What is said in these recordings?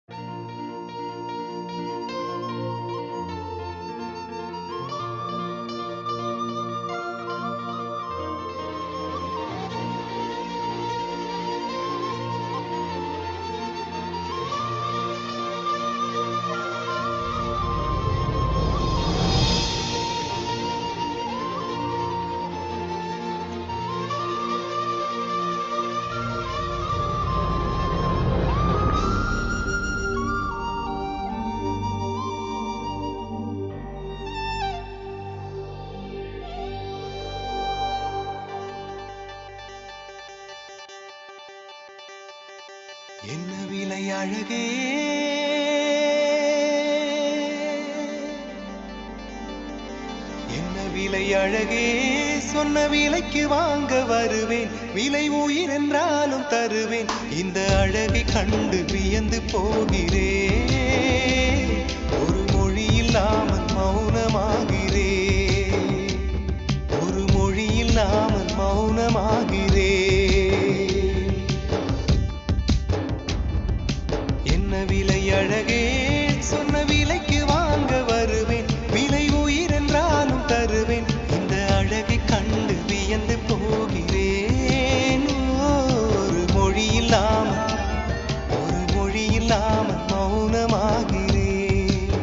என்ன விலை அழகே, என்ன விலை அழகே, சொன்ன விலைக்கு வாங்க வருவேன். விலை உயிர் என்றாலும் தருவேன். இந்த அழகை கண்டு வியந்து போகிறேன். ஒரு மொழி இல்லாமல் மௌனமாகிறேன். ஒரு மொழி இல்லாமல் மௌனமாகிறேன். என்ன விலை அழகே, சொன்ன விலைக்கு வாங்க வருவேன். விலை உயிர் என்றாலும் தருவேன். இந்த அழகை கண்டு வியந்து போகிறேன். ஒரு மொழி இல்லாமல், ஒரு மொழி இல்லாமல் மௌனமாகிறேன்.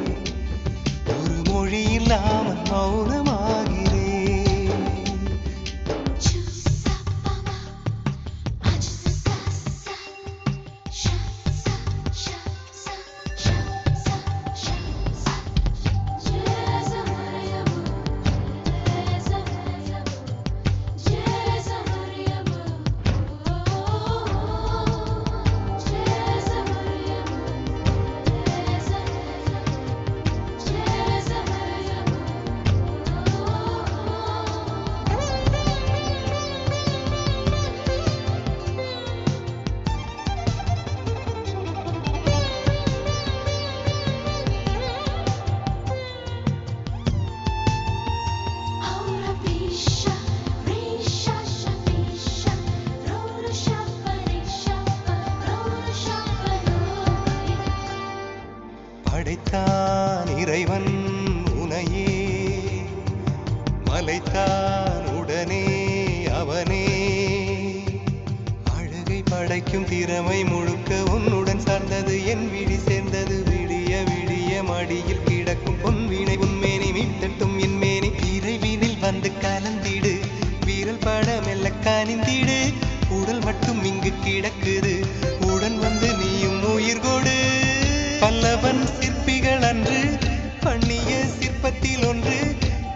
ஒரு மொழி இல்லாமல் மௌனமாகிறேன். படைத்தான் இறைவன் உனையே, மலைத்தான் உடனே அவனே. அழகை படைக்கும் திறமை முழுக்க உன்னுடன் சார்ந்தது. என் விழி சேர்ந்தது. விடிய விடிய மடியில் கிடக்கும் பொன்வினை உன்மேனி மீட்டட்டும் என் மேனி. இறைவினில் வந்து கலந்திடு, வீரல் பட மெல்ல கனிந்திடு. உடல் மட்டும் இங்கு கிடக்குது, உடன் வந்து நீயும் உயிர் கொடு. பல்லவன் சிற்பிகள் அன்று பண்ணிய சிற்பத்தில் ஒன்று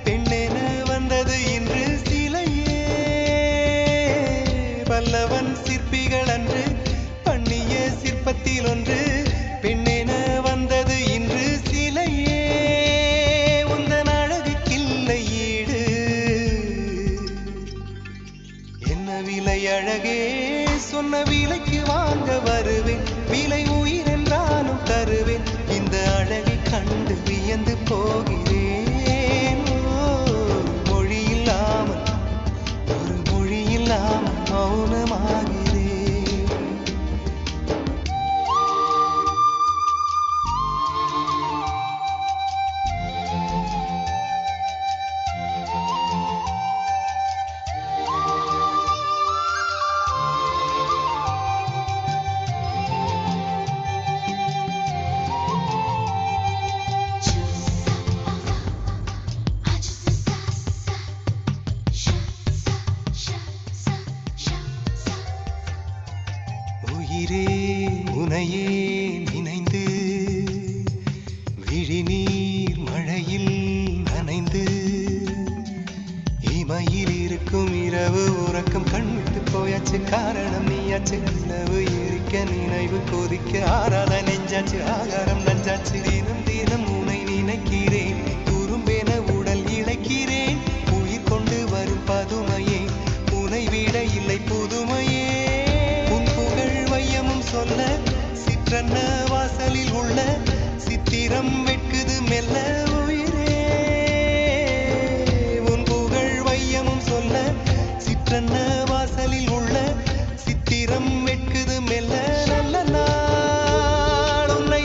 பெண்ணென வந்தது இன்று சிலையே. பல்லவன் சிற்பிகள் அன்று பண்ணிய சிற்பத்தில் ஒன்று பெண்ணென வந்தது இன்று சிலையே. உந்தன் அழகுக்கில்லை ஈடு. என்ன விலை அழகே, சொன்ன விலைக்கு வாங்க வருவேன். விலை உயிர் என்றாலும் தருவேன். இந்த அழகை கண்டு வியந்து போகிறேன். ஒரு மொழி இல்லாமல், ஒரு மொழி இல்லாமல் மௌனமாகிறேன். உயிரே உனையே நினைந்து, விழிநீர் மழையில் நனைந்து. இமையில் இருக்கும் இரவு உறக்கம் கண்விட்டு போயாச்சு. காரணம் நீயாச்சு. நிலவு எரிக்க நினைவு கொதிக்க ஆறாத நெஞ்சாச்சு. ஆகாரம் நஞ்சாச்சு. தினம் தினம் உனை நினைக்கிறேன். துரும்பென உடல் இழைக்கிறேன். உயிர் கொண்டு வரும் பதுமையே, உனை விட இல்லை புதுமையே. சொல்ல சிற்றன்ன வாசலில் உள்ள சித்திரம் வெட்குது மெல்ல உயிரே. உன் புகழ் வையமும் சொல்ல சிற்றன்ன வாசலில் உள்ள சித்திரம் வெட்குது மெல்ல. நல்ல நாள் உன்னை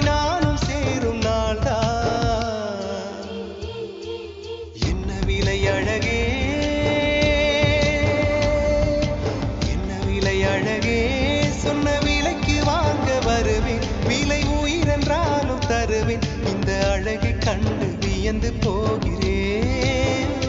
விலை அழகே சொன்ன விலைக்கு வாங்க வருவேன் விலை உயிரென்றாலும் தருவேன் இந்த அழகை கண்டு வியந்து போகிறேன்